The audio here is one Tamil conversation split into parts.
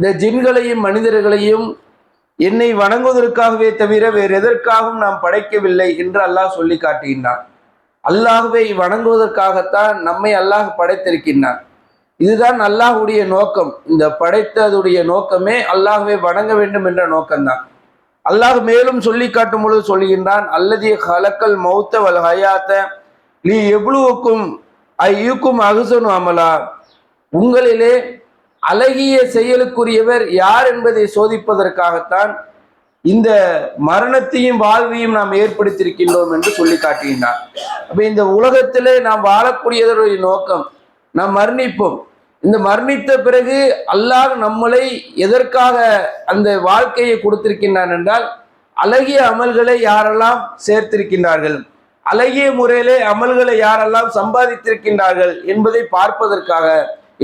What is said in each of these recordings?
இந்த ஜின்களையும் மனிதர்களையும் என்னை வணங்குவதற்காகவே தவிர வேறு எதற்காகவும் நாம் படைக்கவில்லை என்று அல்லாஹ் சொல்லி காட்டுகின்றான். அல்லாஹ்வை வணங்குவதற்காகத்தான் நம்மை அல்லாஹ் படைத்திருக்கின்றான். இதுதான் அல்லாஹுடைய நோக்கம். இந்த படைத்ததுடைய நோக்கமே அல்லாஹ்வை வணங்க வேண்டும் என்ற நோக்கம்தான். அல்லாஹ் மேலும் சொல்லி காட்டும் பொழுது சொல்கின்றான், அல்லதி ஹலக்கல் மௌத்த வல் ஹயாத்த லி எவ்ளுவுக்கும் ஐயுக்கும் அகுசனு அமலா, உங்களிலே அழகிய செயலுக்குரியவர் யார் என்பதை சோதிப்பதற்காகத்தான் இந்த மரணத்தையும் வாழ்வையும் நாம் ஏற்படுத்தியிருக்கின்றோம் என்று சொல்லி காட்டுகின்றார். அப்ப இந்த உலகத்திலே நாம் வாழக்கூடியதனுடைய நோக்கம், நாம் மரணிப்போம். இந்த மரணித்த பிறகு அல்லாஹ் நம்மளை எதற்காக அந்த வாழ்க்கையை கொடுத்திருக்கின்றான் என்றால், அழகிய அமல்களை யாரெல்லாம் சேர்த்திருக்கின்றார்கள், அழகிய முறையிலே அமல்களை யாரெல்லாம் சம்பாதித்திருக்கின்றார்கள் என்பதை பார்ப்பதற்காக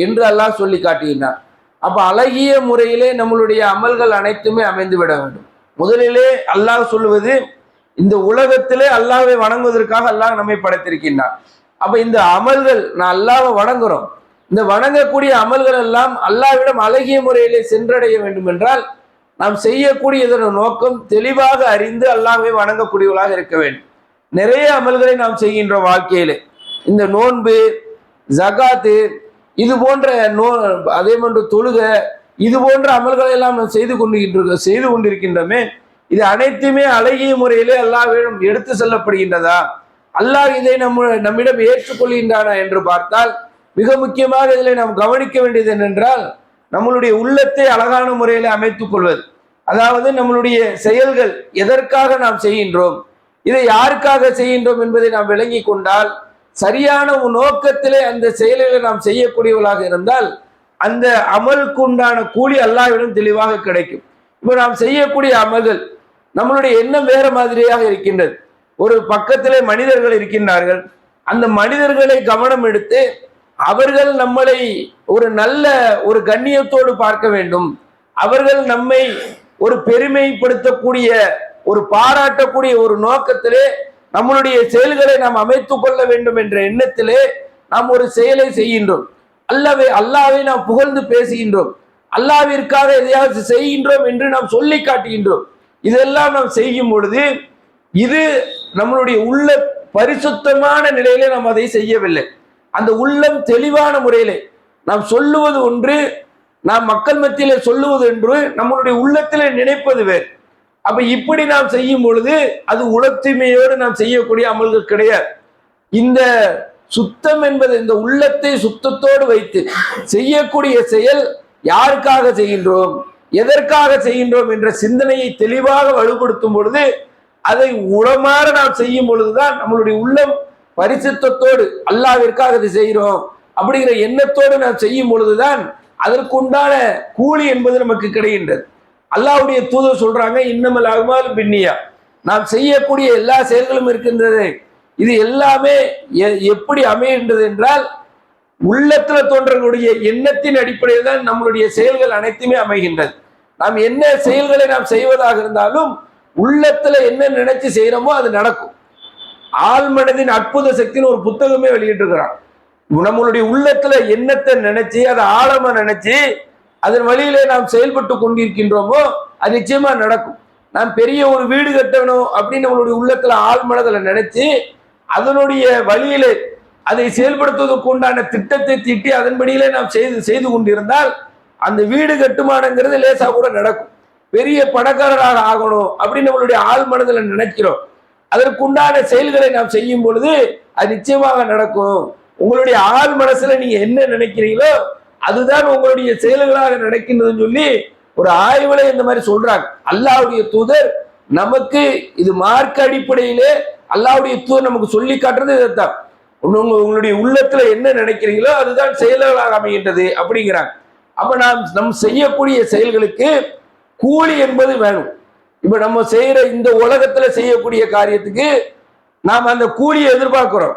என்று அல்லாஹ் சொல்லி காட்டுகின்றான். அப்ப அழகிய முறையிலே நம்மளுடைய அமல்கள் அனைத்துமே அமைந்து விட வேண்டும். முதலிலே அல்லாஹ் சொல்லுவது, இந்த உலகத்திலே அல்லாஹ்வை வணங்குவதற்காக அல்லாஹ் நம்மை படைத்திருக்கின்றான். அப்ப இந்த அமல்கள், நான் அல்லாஹ்வை வணங்குறோம், இந்த வணங்கக்கூடிய அமல்கள் எல்லாம் அல்லாஹ்விடம் அழகிய முறையிலே சென்றடைய வேண்டும் என்றால் நாம் செய்யக்கூடிய இதன் நோக்கம் தெளிவாக அறிந்து அல்லாஹ்வை வணங்கக்கூடியவர்களாக இருக்க வேண்டும். நிறைய அமல்களை நாம் செய்கின்றோம் வாழ்க்கையிலே. இந்த நோன்பு, ஜகாத்து, இது போன்ற அதே போன்று தொழுக, இது போன்ற அமல்களை எல்லாம் நாம் செய்து கொண்டிருக்கின்றோமே, இது அனைத்துமே அழகிய முறையிலே அல்லாஹ்விடம் எடுத்து செல்லப்படுகின்றதா, அல்லாஹ் இதை நம்மிடம் ஏற்றுக்கொள்கின்றானா என்று பார்த்தால் மிக முக்கியமாக இதில் நாம் கவனிக்க வேண்டியது என்னென்றால், நம்மளுடைய உள்ளத்தை அழகான முறையில் அமைத்துக் கொள்வது. அதாவது நம்மளுடைய செயல்கள் எதற்காக நாம் செய்கின்றோம், இதை யாருக்காக செய்கின்றோம் என்பதை நாம் விளங்கி கொண்டால், சரியான நோக்கத்திலே அந்த செயல்களை நாம் செய்யக்கூடியவர்களாக இருந்தால் அந்த அமலுக்கு உண்டான கூலி அல்லாஹ்விடம் தெளிவாக கிடைக்கும். இப்போ நாம் செய்யக்கூடிய அமல்கள், நம்மளுடைய எண்ணம் வேற மாதிரியாக இருக்கின்றது. ஒரு பக்கத்திலே மனிதர்கள் இருக்கின்றார்கள், அந்த மனிதர்களை கவனம் எடுத்து அவர்கள் நம்மளை ஒரு நல்ல ஒரு கண்ணியத்தோடு பார்க்க வேண்டும், அவர்கள் நம்மை ஒரு பெருமைப்படுத்தக்கூடிய ஒரு பாராட்டக்கூடிய ஒரு நோக்கத்திலே நம்மளுடைய செயல்களை நாம் அமைத்துக் கொள்ள வேண்டும் என்ற எண்ணத்திலே நாம் ஒரு செயலை செய்கின்றோம். அல்லாஹ்வை நாம் புகழ்ந்து பேசுகின்றோம், அல்லாஹ்விற்காக எதையாவது செய்கின்றோம் என்று நாம் சொல்லி காட்டுகின்றோம். இதெல்லாம் நாம் செய்யும் பொழுது இது நம்மளுடைய உள்ள பரிசுத்தமான நிலையிலே நாம் அதை செய்யவில்லை. அந்த உள்ளம் தெளிவான முறையிலே நாம் சொல்லுவது ஒன்று, நாம் மக்கள் மத்தியிலே சொல்லுவது என்று நம்மளுடைய உள்ளத்திலே நினைப்பது வேறு. அப்ப இப்படி நாம் செய்யும் பொழுது அது உளத்தூய்மையோடு நாம் செய்யக்கூடிய அமல்கள் கிடையாது. இந்த சுத்தம் என்பது, இந்த உள்ளத்தை சுத்தத்தோடு வைத்து செய்யக்கூடிய செயல் யாருக்காக செய்கின்றோம், எதற்காக செய்கின்றோம் என்ற சிந்தனையை தெளிவாக வலுப்படுத்தும் பொழுது, அதை உளமாற நாம் செய்யும் பொழுதுதான் நம்மளுடைய உள்ளம் பரிசுத்தத்தோடு அல்லாஹ்விற்காக அதை செய்கிறோம் அப்படிங்கிற எண்ணத்தோடு நாம் செய்யும் பொழுதுதான் அதற்குண்டான கூலி என்பது நமக்கு கிடைக்கின்றது. அல்லாஹ்வுடைய தூதர் சொல்றாங்க, இன்னமல் அஅமாலு பின்னியா, நாம் செய்யக்கூடிய எல்லா செயல்களும் இருக்கின்றது, இது எல்லாமே எப்படி அமைகின்றது என்றால் உள்ளத்துல தோன்றக்கூடிய எண்ணத்தின் அடிப்படையில் தான் நம்மளுடைய செயல்கள் அனைத்துமே அமைகின்றது. நாம் என்ன செயல்களை நாம் செய்வதாக இருந்தாலும் உள்ளத்துல என்ன நினைச்சு செய்யறோமோ அது நடக்கும். ஆழ்மனதின் அற்புத சக்தின்னு ஒரு புத்தகமே வெளியிட்டிருக்கிறான். நம்மளுடைய உள்ளத்துல எண்ணத்தை நினைச்சு அதை ஆழமா நினைச்சு அதன் வழியிலே நாம் செயல்பட்டு கொண்டிருக்கின்றோமோ அது நிச்சயமா நடக்கும். நாம் பெரிய ஒரு வீடு கட்டணும் அப்படின்னு நம்மளுடைய உள்ளத்துல ஆழ்மனதில் நினைச்சு அதனுடைய வழியிலே அதை செயல்படுத்துவதற்கு உண்டான திட்டத்தை தீட்டி அதன்படியிலே நாம் செய்து கொண்டிருந்தால் அந்த வீடு கட்டுமானங்கிறது லேசா கூட நடக்கும். பெரிய பணக்காரராக ஆகணும் அப்படின்னு நம்மளுடைய ஆழ்மனதில் நினைக்கிறோம், அதற்குண்டான செயல்களை நாம் செய்யும் பொழுது அது நிச்சயமாக நடக்கும். உங்களுடைய ஆள் மனசுல நீங்க என்ன நினைக்கிறீங்களோ அதுதான் உங்களுடைய செயல்களாக நடக்கின்றதுன்னு சொல்லி ஒரு ஆய்வுல இந்த மாதிரி சொல்றாங்க. அல்லாஹ்வுடைய தூதர் நமக்கு இது மார்க்க அடிப்படையிலே அல்லாஹ்வுடைய தூதர் நமக்கு சொல்லி காட்டுறது இதைத்தான். உங்களுடைய உள்ளத்துல என்ன நினைக்கிறீங்களோ அதுதான் செயல்களாக அமைகின்றது அப்படிங்கிறாங்க. அப்ப நம் செய்யக்கூடிய செயல்களுக்கு கூலி என்பது வேணும். இப்ப நம்ம செய்யற இந்த உலகத்துல செய்யக்கூடிய காரியத்துக்கு நாம் அந்த கூலியை எதிர்பார்க்கிறோம்,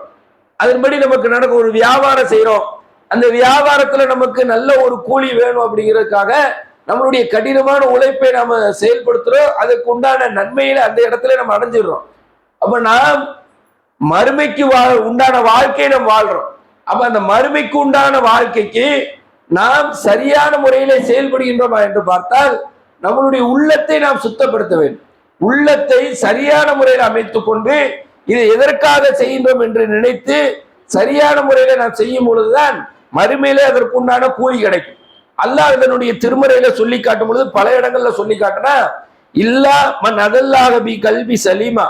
அதன்படி நமக்கு நடக்கும். ஒரு வியாபாரம் செய்யறோம், அந்த வியாபாரத்துல நமக்கு நல்ல ஒரு கூலி வேணும் அப்படிங்கிறதுக்காக நம்மளுடைய கடினமான உழைப்பை நாம செயல்படுத்துறோம், அதுக்கு உண்டான நன்மையில அந்த இடத்துல நம்ம அடைஞ்சிடுறோம். அப்ப நாம் மறுமைக்கு உண்டான வாழ்க்கையை நம்ம வாழ்றோம். அப்ப அந்த மறுமைக்கு உண்டான வாழ்க்கைக்கு நாம் சரியான முறையிலே செயல்படுகின்றோமா என்று பார்த்தால் நம்மளுடைய உள்ளத்தை நாம் சுத்தப்படுத்த வேண்டும். உள்ளத்தை சரியான முறையில் அமைத்துக் கொண்டு இதை எதற்காக செய்கின்றோம் என்று நினைத்து சரியான முறையில நாம் செய்யும் பொழுதுதான் மறுமையிலே அதற்குண்டான கூலி கிடைக்கும். அல்லாஹ் இதனுடைய திருமறையில சொல்லி காட்டும் பொழுது பல இடங்கள்ல சொல்லி காட்டினா, இல்லா மன் அதல்லாஹ பி கல்வி சலீமா,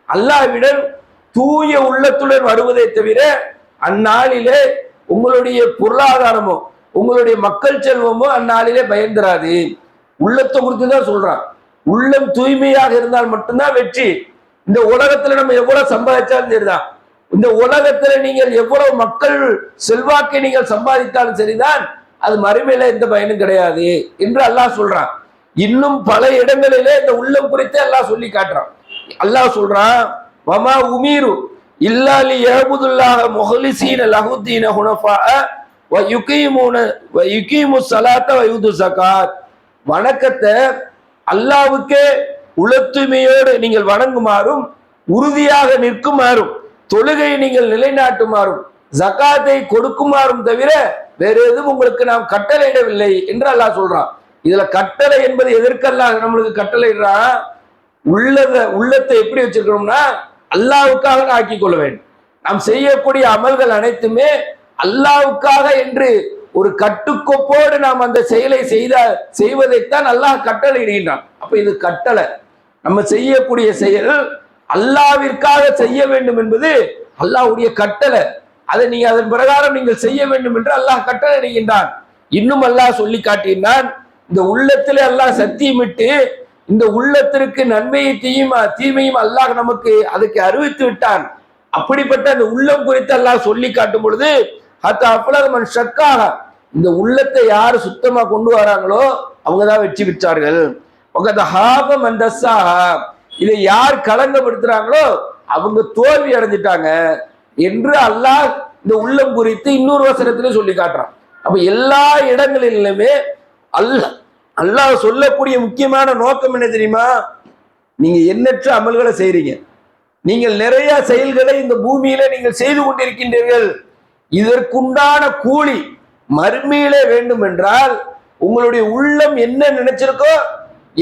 அல்லாஹ்விடம் தூய உள்ளத்துடன் வருவதை தவிர அந்நாளிலே உங்களுடைய பொருளாதாரமோ உங்களுடைய மக்கள் செல்வமோ அந்நாளிலே பயந்துராது. உள்ளத்தை குறித்து தான் சொல்றான். உள்ளம் தூய்மையாக இருந்தால் மட்டும்தான் வெற்றி. இந்த உலகத்துல நம்ம எவ்வளவு சம்பாதிச்சாலும் சரிதான், இந்த உலகத்துல நீங்கள் எவ்வளவு மக்கள் செல்வாக்கை நீங்கள் சம்பாதித்தாலும் சரிதான், அது மறுமையில எந்த பயனும் கிடையாது என்று அல்லாஹ் சொல்றான். இன்னும் பல இடங்களிலே இந்த உள்ளம் குறித்து அல்லாஹ் சொல்லி காட்டுறான். அல்லாஹ் சொல்றான், வமா உமீரு இல்லா லியஅபுதுல்லாஹ முஹ்லிஸீன லஹுத்தீன ஹுனஃபா வ யுகீமு ஸலாத்த வ யுது ஸகாத். வணக்கத்தை அல்லாஹ்வுக்கே உளத்தூய்மையோடு நீங்கள் வணங்குமாறும் உறுதியாக நிற்குமாறும் தொழுகையை நீங்கள் நிலைநாட்டுமாறும் ஜகாத்தை கொடுக்குமாறும் தவிர வேற எதுவும் உங்களுக்கு நாம் கட்டளையிடவில்லை என்று அல்லாஹ் சொல்றான். இதுல கட்டளை என்பது எதற்கெல்லாம் நம்மளுக்கு கட்டளையிடுறான்? உள்ளத்தை எப்படி வச்சிருக்கிறோம்னா அல்லாஹ்வுக்காக ஆக்கிக் கொள்ள வேண்டும். நாம் செய்யக்கூடிய அமல்கள் அனைத்துமே அல்லாஹ்வுக்காக என்று ஒரு கட்டுக்கோப்போடு நாம் அந்த செயலை செய்வதைத்தான் அல்லாஹ் கட்டளை இடுகின்றான். அப்ப இது கட்டளை. நம்ம செய்யக்கூடிய செயல் அல்லாஹ்விற்காக செய்ய வேண்டும் என்பது அல்லாஹ்வுடைய கட்டளை. அதை நீங்க அதன் பிரகாரம் நீங்கள் செய்ய வேண்டும் என்று அல்லாஹ் கட்டளை இடுகின்றான். இன்னும் அல்லாஹ் சொல்லி காட்டினான், இந்த உள்ளத்திலே அல்லாஹ் சத்தியமிட்டு இந்த உள்ளத்திற்கு நன்மையை தீமையும் அல்லாஹ் நமக்கு அதுக்கு அறிவித்து விட்டான். அப்படிப்பட்ட அந்த உள்ளம் குறித்து அல்லாஹ் சொல்லி காட்டும் பொழுது இந்த உள்ளத்தை யாரு சுத்தமா கொண்டு வராங்களோ அவங்கதான் வெற்றி பெற்றார்கள். இதை யார் களங்கப்படுத்துறாங்களோ அவங்க தோல்வி அடைஞ்சிட்டாங்க என்று அல்லாஹ் இந்த உள்ளம் குறித்து இன்னொரு வசனத்திலே சொல்லி காட்டுறான். அப்ப எல்லா இடங்களிலுமே அல்லாஹ் சொல்லக்கூடிய முக்கியமான நோக்கம் என்ன தெரியுமா? நீங்க எண்ணற்ற அமல்களை செய்றீங்க, நீங்கள் நிறைய செயல்களை இந்த பூமியில நீங்கள் செய்து கொண்டிருக்கின்றீர்கள். இதற்குண்டான கூலி மறுமையிலே வேண்டும் என்றால் உங்களுடைய உள்ளம் என்ன நினைச்சிருக்கோ,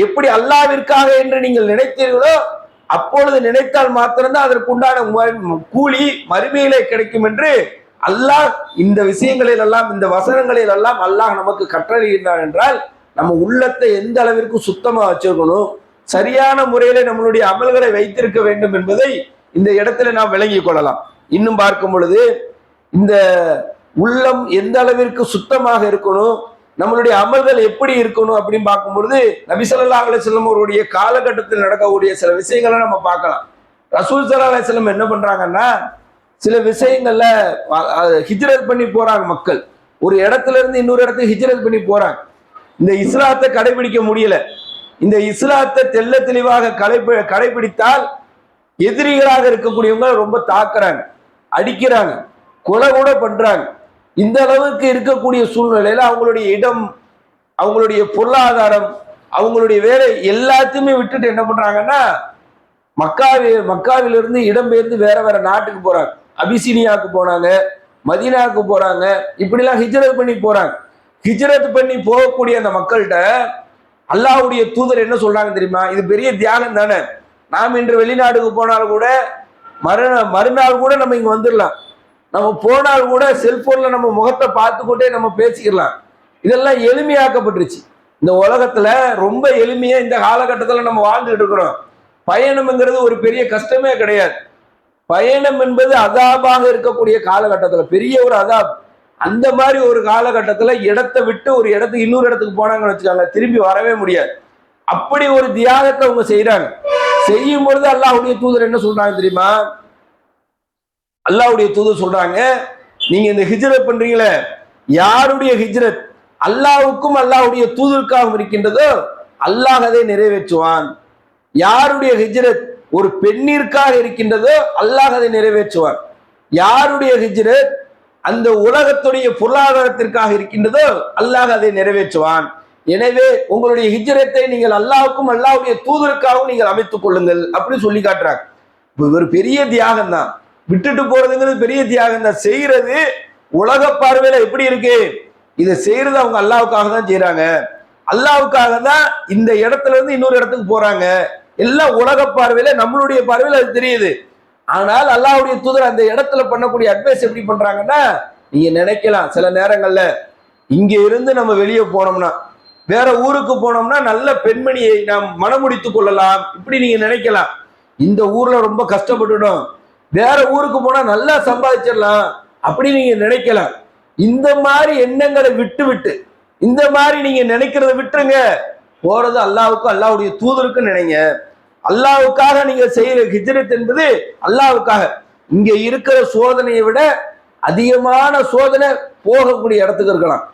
எப்படி அல்லாஹ்விற்காக என்று நீங்கள் நினைத்தீர்களோ அப்பொழுது நினைத்தால் மாத்திரம்தான் அதற்குண்டான கூலி மறுமையிலே கிடைக்கும் என்று அல்லாஹ் இந்த விஷயங்களில் எல்லாம், இந்த வசனங்களில் எல்லாம் அல்லாஹ் நமக்கு கட்டளையிட்டான். என்றால் நம்ம உள்ளத்தை எந்த அளவிற்கு சுத்தமா வச்சிருக்கணும், சரியான முறையில நம்மளுடைய அமல்களை வைத்திருக்க வேண்டும் என்பதை இந்த இடத்துல நாம் விளங்கிக் கொள்ளலாம். இன்னும் பார்க்கும் பொழுது இந்த உள்ளம் எந்த அளவிற்கு சுத்தமாக இருக்கணும், நம்மளுடைய அமல்கள் எப்படி இருக்கணும் அப்படின்னு பார்க்கும் பொழுது நபி ஸல்லல்லாஹு அலைஹி வஸல்லம் அவருடைய காலகட்டத்தில் நடக்கக்கூடிய சில விஷயங்களை நம்ம பார்க்கலாம். ரசூல் ஸல்லல்லாஹு அலைஹி வஸல்லம் என்ன பண்றாங்கன்னா, சில விஷயங்கள்ல ஹிஜ்ரத் பண்ணி போறாங்க மக்கள். ஒரு இடத்துல இருந்து இன்னொரு இடத்துக்கு ஹிஜ்ரத் பண்ணி போறாங்க. இந்த இஸ்லாத்தை கடைபிடிக்க முடியல. இந்த இஸ்லாத்தை தெள்ள தெளிவாக கடைபிடித்தால் எதிரிகளாக இருக்கக்கூடியவங்க ரொம்ப தாக்குறாங்க, அடிக்கிறாங்க, கொலை கூட பண்றாங்க. இந்த அளவுக்கு இருக்கக்கூடிய சூழ்நிலையில அவங்களுடைய இடம், அவங்களுடைய பொருளாதாரம், அவங்களுடைய வேலை எல்லாத்தையுமே விட்டுட்டு என்ன பண்றாங்கன்னா மக்காவிலிருந்து இடம்பெயர்ந்து வேற வேற நாட்டுக்கு போறாங்க. அபிசீனியாவுக்கு போனாங்க, மதீனாவுக்கு போறாங்க, இப்படிலாம் ஹிஜ்ரத் பண்ணி போறாங்க. ஹிஜ்ரத் பண்ணி போகக்கூடிய அந்த மக்கள்கிட்ட அல்லாஹ்வுடைய தூதர் என்ன சொல்றாங்க தெரியுமா? இது பெரிய தியாகம் தானே. நாம் இன்று வெளிநாட்டுக்கு போனால் கூட மறுநாள் கூட நம்ம இங்க வந்துடலாம். நம்ம போனால் கூட செல்போன்ல நம்ம முகத்தை பார்த்துக்கிட்டே நம்ம பேசிக்கலாம். இதெல்லாம் எளிமையாக்கப்பட்டுருச்சு. இந்த உலகத்துல ரொம்ப எளிமையா இந்த காலகட்டத்தில் நம்ம வாழ்ந்துட்டு இருக்கிறோம். பயணம்ங்கிறது ஒரு பெரிய கஷ்டமே கிடையாது. பயணம் என்பது அதாபாக இருக்கக்கூடிய காலகட்டத்தில் பெரிய ஒரு அதாப். அந்த மாதிரி ஒரு காலகட்டத்தில் இடத்தை விட்டு ஒரு இடத்துக்கு இன்னொரு இடத்துக்கு போனாங்கன்னு வச்சுக்காங்க, திரும்பி வரவே முடியாது. அப்படி ஒரு தியாகத்தை அவங்க செய்யறாங்க. செய்யும் பொழுது அல்லாஹ்வுடைய தூதர் என்ன சொல்றாங்க தெரியுமா? அல்லாஹ்வுடைய தூதர் சொல்றாங்க, நீங்க இந்த ஹிஜ்ரத் பண்றீங்களே, யாருடைய ஹிஜ்ரத் அல்லாஹ்வுக்கும் அல்லாஹ்வுடைய தூதருக்காகவும் இருக்கின்றதோ அல்லாஹ் அதை நிறைவேற்றுவான். யாருடைய ஹிஜ்ரத் ஒரு பெண்ணிற்காக இருக்கின்றதோ அல்லாஹ் அதை நிறைவேற்றுவான். யாருடைய ஹிஜ்ரத் அந்த உலகத்துடைய பொருளாதாரத்திற்காக இருக்கின்றதோ அல்லாஹ் அதை நிறைவேற்றுவான். எனவே உங்களுடைய ஹிஜ்ரத்தை நீங்கள் அல்லாஹ்வுக்கும் அல்லாஹ்வுடைய தூதருக்காகவும் நீங்கள் அமைத்துக் கொள்ளுங்கள் அப்படின்னு சொல்லி காட்டுறாங்க. ஒரு பெரிய தியாகம் தான். விட்டுட்டு போறதுங்கிறது பெரிய தியாகம் தான். செய்யறது உலக பார்வையில எப்படி இருக்கு? இதை செய்யறது அவங்க அல்லாவுக்காக தான் செய்யறாங்க, அல்லாவுக்காக தான் இந்த இடத்துல இருந்து இன்னொரு இடத்துக்கு போறாங்க. எல்லாம் உலக பார்வையில, நம்மளுடைய பார்வையில அது தெரியுது. ஆனால் அல்லாஹ்வுடைய தூதர் அந்த இடத்துல பண்ணக்கூடிய அட்வைஸ் எப்படி பண்றாங்கன்னா, நீங்க நினைக்கலாம் சில நேரங்கள்ல இங்க இருந்து நம்ம வெளியே போனோம்னா, வேற ஊருக்கு போனோம்னா நல்ல பெண்மணியை நாம் மனமுடித்துக் கொள்ளலாம், இப்படி நீங்க நினைக்கலாம். இந்த ஊர்ல ரொம்ப கஷ்டப்பட்டுடும், வேற ஊருக்கு போனா நல்லா சம்பாதிச்சிடலாம், அப்படி நீங்க நினைக்கலாம். இந்த மாதிரி எண்ணங்களை விட்டு விட்டு, இந்த மாதிரி நீங்க நினைக்கிறத விட்டுருங்க. போறது அல்லாஹ்வுக்கும் அல்லாஹ்வுடைய தூதருக்கும் நினைங்க. அல்லாஹ்வுக்காக நீங்க செய்யற ஹிஜ்ரத் என்பது அல்லாஹ்வுக்காக. இங்க இருக்கிற சோதனையை விட அதிகமான சோதனை போகக்கூடிய இடத்துக்கு இருக்கலாம்.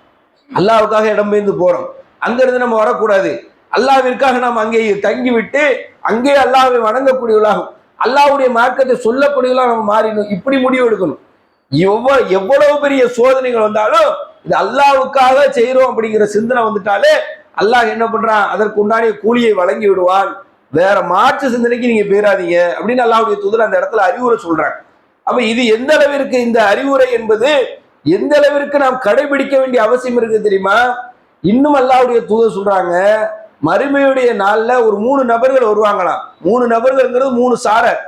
அல்லாஹ்வுக்காக இடம்பெயர்ந்து போறோம், அங்கிருந்து நம்ம வரக்கூடாது. அல்லாஹ்விற்காக நாம் அங்கே தங்கி விட்டு அங்கே அல்லாஹ்வை வணங்கக்கூடியவர்களாகும், அல்லாஹ்வுடைய மார்க்கத்தை சொல்லக்கூடியவர்களாக நம்ம மாறிடணும். இப்படி முடிவு எடுக்கணும். எவ்வளவு பெரிய சோதனைகள் வந்தாலும் இது அல்லாஹ்வுக்காக செய்யறோம் அப்படிங்கிற சிந்தனை வந்துட்டாலே அல்லாஹ் என்ன பண்றான், அதற்கு உண்டான கூலியை வழங்கி விடுவான். வேற மாற்று சிந்தனைக்கு நீங்க போயிடாதீங்க அப்படின்னு அல்லாஹ்வுடைய தூதர் அந்த இடத்துல அறிவுரை சொல்றாங்க. அப்ப இது எந்த அளவிற்கு, இந்த அறிவுரை என்பது எந்த அளவிற்கு நாம் கடைபிடிக்க வேண்டிய அவசியம் இருக்கு தெரியுமா? இன்னும் அல்லாஹ்வுடைய தூதர் சொல்றாங்க, மறுமையுடைய நாள்ல ஒரு 3 நபர்கள் வருவாங்களாம். 3 நபர்கள்ங்கிறது 3 சாரர்.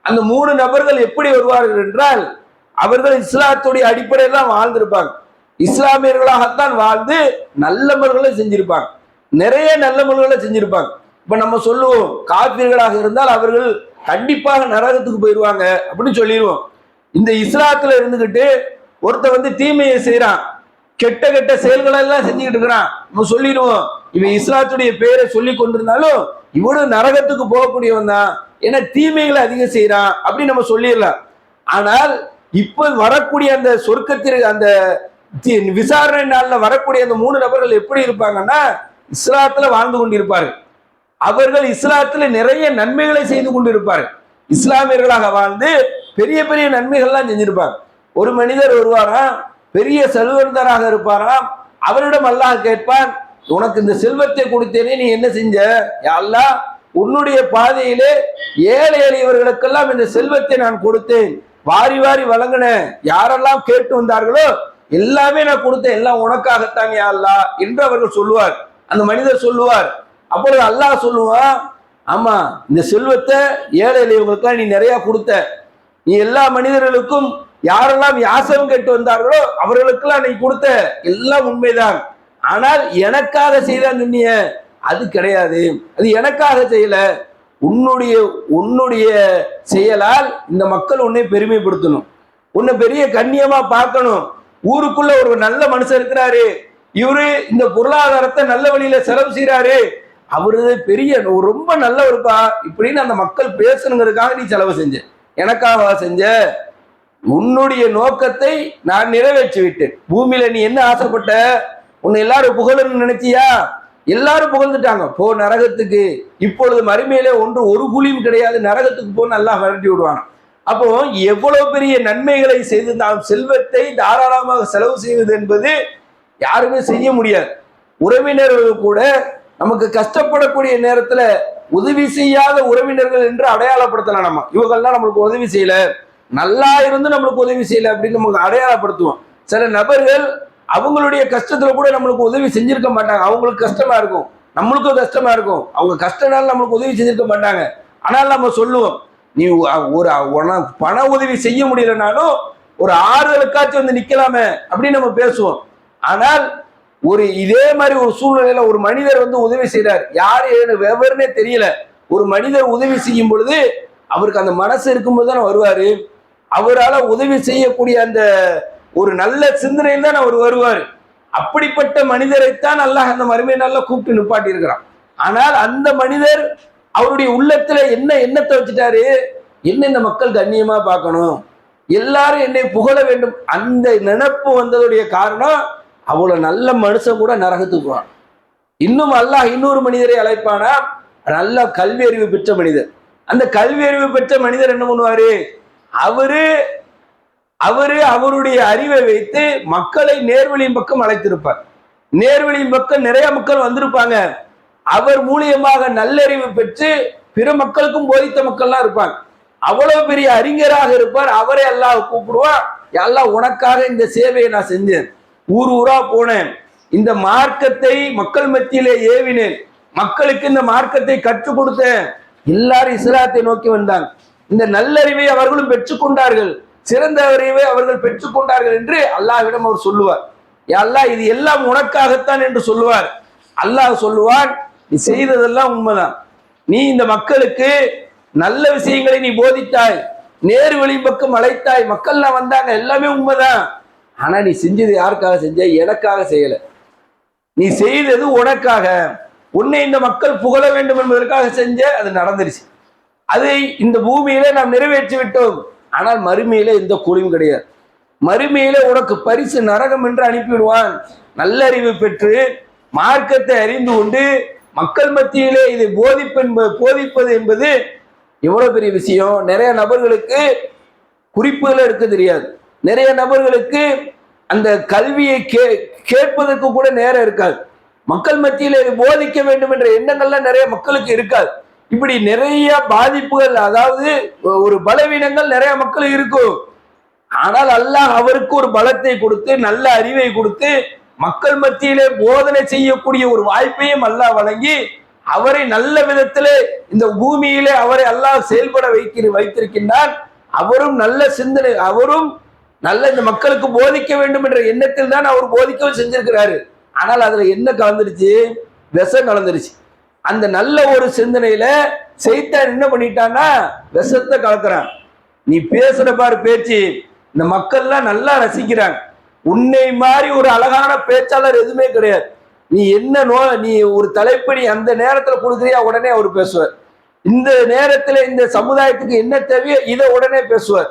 அந்த 3 நபர்கள் எப்படி வருவார்கள் என்றால், அவர்கள் இஸ்லாத்துடைய அடிப்படையில் தான் வாழ்ந்திருப்பாங்க, இஸ்லாமியர்களாகத்தான் வாழ்ந்து நல்லமல்களை செஞ்சிருப்பாங்க, நிறைய நல்லமல்களை செஞ்சிருப்பாங்க. இப்ப நம்ம சொல்லுவோம், காபிர்களாக இருந்தால் அவர்கள் கண்டிப்பாக நரகத்துக்கு போயிடுவாங்க அப்படின்னு சொல்லிடுவோம். இந்த இஸ்லாத்துல இருந்துகிட்டு ஒருத்த தீமையை செய்யறான், கெட்ட கெட்ட செயல்களை எல்லாம் செஞ்சுக்கிட்டு இருக்கிறான், நம்ம சொல்லிடுவோம் இவன் இஸ்லாத்துடைய பெயரை சொல்லி கொண்டிருந்தாலும் இவனும் நரகத்துக்கு போகக்கூடியவன் தான், ஏன்னா தீமைகளை அதிகம் செய்யறான் அப்படி நம்ம சொல்லிடலாம். ஆனால் இப்ப வரக்கூடிய அந்த சொர்க்கத்திற்கு அந்த விசாரணை நாள்ல வரக்கூடிய அந்த 3 நபர்கள் எப்படி இருப்பாங்கன்னா, இஸ்லாத்துல வாழ்ந்து கொண்டிருப்பார்கள், அவர்கள் இஸ்லாத்துல நிறைய நன்மைகளை செய்து கொண்டிருப்பார்கள், இஸ்லாமியர்களாக வாழ்ந்து பெரிய பெரிய நன்மைகள்லாம் செஞ்சிருப்பாங்க. ஒரு மனிதர் வருவாராம், பெரிய செல்வந்தராக இருப்பாராம், அவரிடம் அல்லாஹ் கேட்பான், உனக்கு இந்த செல்வத்தை கொடுத்தேனே நீ என்ன செஞ்ச? யா அல்லாஹ், உன்னுடைய பாதையிலே ஏழை எளியவர்களுக்கெல்லாம் இந்த செல்வத்தை நான் கொடுத்தேன், வாரி வாரி வழங்கினேன், யாரெல்லாம் கேட்டு வந்தார்களோ எல்லாமே நான் கொடுத்தேன், எல்லாம் உனக்காகத்தான் யா அல்லாஹ் என்று அவர்கள் சொல்லுவார். அந்த மனிதர் சொல்லுவார். அப்பொழுது அல்லாஹ் சொல்லுவான், ஆமா இந்த செல்வத்தை ஏழை எளியவங்களுக்கெல்லாம் நீ நிறைய கொடுத்த, நீ எல்லா மனிதர்களுக்கும் யாரெல்லாம் யாசகம் கேட்டு வந்தார்களோ அவர்களுக்கெல்லாம் நீ கொடுத்த, எல்லாம் உண்மைதான். ஆனால் எனக்காக செய்தான் சொன்னிய, அது கிடையாது, அது எனக்காக செய்யல, உன்னுடைய செயலால் இந்த மக்கள் உன்னை பெருமைப்படுத்தணும், உன்னை பெரிய கண்ணியமா பார்க்கணும். ஊருக்குள்ள ஒரு நல்ல மனுஷன் இருக்கிறாரு, இவரு இந்த பொருளாதாரத்தை நல்ல வழியில செலவு செய்யறாரு, அவரு பெரிய ரொம்ப நல்லவருப்பா இப்படின்னு அந்த மக்கள் பேசணுங்கிறதுக்காக நீ செலவு செஞ்ச, எனக்காக செஞ்ச. உன்னுடைய நோக்கத்தை நான் நிறைவேற்றி விட்டேன். பூமியில நீ என்ன ஆசைப்பட்ட, உன்னை எல்லாரும் புகழன்னு நினைச்சியா, எல்லாரும் புகழ்ந்துட்டாங்க, போ நரகத்துக்கு, இப்பொழுது மறுமையிலே ஒரு கூலியும் கிடையாது, நரகத்துக்கு போன்னு நல்லா விரட்டி விடுவாங்க. அப்போ எவ்வளவு பெரிய நன்மைகளை செய்து நாம் செல்வத்தை தாராளமாக செலவு செய்வது என்பது யாருமே செய்ய முடியாது. உறவினர்கள் கூட நமக்கு கஷ்டப்படக்கூடிய நேரத்துல உதவி செய்யாத உறவினர்கள் என்று அடையாளப்படுத்தலாம். நம்ம இவங்கெல்லாம் நம்மளுக்கு உதவி செய்யல, நல்லா இருந்து நம்மளுக்கு உதவி செய்யல அப்படின்னு நமக்கு அடையாளப்படுத்துவோம். சில நபர்கள் அவங்களுடைய கஷ்டத்துல கூட நம்மளுக்கு உதவி செஞ்சிருக்க மாட்டாங்க, அவங்களுக்கு கஷ்டமா இருக்கும், நம்மளுக்கும் கஷ்டமா இருக்கும், அவங்க கஷ்டனால நம்மளுக்கு உதவி செஞ்சிருக்க மாட்டாங்க. ஆனால் நம்ம சொல்லுவோம், நீ ஒரு பண உதவி செய்ய முடியலனாலும் ஒரு ஆறுதலுக்காச்சும் நிக்கலாமே அப்படின்னு நம்ம பேசுவோம். ஆனால் இதே மாதிரி ஒரு சூழ்நிலையில ஒரு மனிதர் உதவி செய்யறார், யாரு விவரமே தெரியல, ஒரு மனிதர் உதவி செய்யும் பொழுது அவருக்கு அந்த மனசு இருக்கும்போது தானே வருவாரு, அவரால் உதவி செய்யக்கூடிய அந்த ஒரு நல்ல சிந்தனையில் தான் அவர் வருவார். அப்படிப்பட்ட மனிதரைத்தான் அல்லாஹ் அந்த மறுமை நாள்ல கூப்பிட்டு நிப்பாட்டி இருக்கிறான். ஆனால் அந்த மனிதர் அவருடைய உள்ளத்துல என்ன எண்ணத்தை வச்சுட்டாரு, என்ன இந்த மக்கள் கண்ணியமா பார்க்கணும், எல்லாரும் என்னை புகழ வேண்டும், அந்த நினைப்பு வந்ததுடைய காரணம் அவ்வளவு நல்ல மனுஷன் கூட நரகத்துக்கு போவான். இன்னும் அல்லாஹ் இன்னொரு மனிதரை அழைப்பானா, நல்ல கல்வி அறிவு பெற்ற மனிதர். அந்த கல்வி அறிவு பெற்ற மனிதர் என்ன பண்ணுவாரு, அவருடைய அறிவை வைத்து மக்களை நேர்வழியின் பக்கம் அழைத்திருப்பார். நேர்வழியின் பக்கம் நிறைய மக்கள் வந்திருப்பாங்க, அவர் மூலியமாக நல்லறிவு பெற்று பிற மக்களுக்கும் போதித்த மக்கள்லாம் இருப்பாங்க. அவ்வளவு பெரிய அறிஞராக இருப்பார். அவரே அல்லாஹ் கூப்பிடுவான், அல்லாஹ் உனக்காக இந்த சேவையை நான் செஞ்சேன், ஊர் ஊரா போனேன், இந்த மார்க்கத்தை மக்கள் மத்தியிலே ஏவினேன், மக்களுக்கு இந்த மார்க்கத்தை கற்றுக் கொடுத்தேன், எல்லாரும் இஸ்லாத்தை நோக்கி வந்தாங்க. இந்த நல்லறிவை அவர்களும் பெற்றுக்கொண்டார்கள், சிறந்த அறிவை அவர்கள் பெற்றுக்கொண்டார்கள் என்று அல்லாஹ்விடம் அவர் சொல்லுவார். அல்லாஹ் இது எல்லாம் உனக்காகத்தான் என்று சொல்லுவார். அல்லாஹ் சொல்லுவான், நீ செய்ததெல்லாம் உண்மைதான், நீ இந்த மக்களுக்கு நல்ல விஷயங்களை நீ போதித்தாய், நேரு வழி பக்கம் அழைத்தாய், மக்கள்லாம் வந்தாங்க, எல்லாமே உண்மைதான். ஆனா நீ செஞ்சது யாருக்காக செஞ்ச? எனக்காக செய்யல. நீ செய்தது உனக்காக, உன்னை இந்த மக்கள் புகழ வேண்டும் என்பதற்காக செஞ்ச, அது நடந்துருச்சு. அதை இந்த பூமியில நாம் நிறைவேற்றி விட்டோம். ஆனால் மறுமையில எந்த கூலியும் கிடையாது. மறுமையில உனக்கு பரிசு நரகம் என்று அனுப்பிவிடுவான். நல்லறிவு பெற்று மார்க்கத்தை அறிந்து கொண்டு மக்கள் மத்தியிலே இதை போதிப்பது என்பது எவ்வளவு பெரிய விஷயம். நிறைய நபர்களுக்கு குறிப்புகளை எடுக்க தெரியாது, நிறைய நபர்களுக்கு அந்த கல்வியை கேட்பதற்கு கூட நேரம் இருக்காது, மக்கள் மத்தியில் இதை போதிக்க வேண்டும் என்ற எண்ணங்கள்லாம் நிறைய மக்களுக்கு இருக்காது. இப்படி நிறைய பாதிப்புகள், அதாவது ஒரு பலவீனங்கள் நிறைய மக்களுக்கு இருக்கும். ஆனால் அல்லாஹ் அவருக்கு ஒரு பலத்தை கொடுத்து, நல்ல அறிவை கொடுத்து, மக்கள் மத்தியிலே போதனை செய்யக்கூடிய ஒரு வாய்ப்பையும் அல்லாஹ் வழங்கி, அவரை நல்ல விதத்திலே இந்த பூமியிலே அவரை அல்லாஹ் செயல்பட வைத்திருக்கின்றான். அவரும் நல்ல சிந்தனை, அவரும் நல்ல இந்த மக்களுக்கு போதிக்க வேண்டும் என்ற எண்ணத்தில் தான் அவர் போதிக்கவும் செஞ்சிருக்கிறாரு. ஆனால் அதுல என்ன கலந்துருச்சு? விஷம் கலந்துருச்சு. அந்த நல்ல ஒரு சிந்தனையில சைத்தான் என்ன பண்ணிட்டான்னா விஷத்தை கலக்குறான். நீ பேசுற பாரு பேச்சு, இந்த மக்கள்லாம் நல்லா ரசிக்கிறாங்க. உன்னை மாதிரி ஒரு அழகான பேச்சாளர் எதுவுமே கிடையாது. நீ என்ன நீ ஒரு தலைப்பு நீ அந்த நேரத்துல கொடுக்குறியா, உடனே அவர் பேசுவார். இந்த நேரத்துல இந்த சமுதாயத்துக்கு என்ன தேவையோ இதை உடனே பேசுவார்.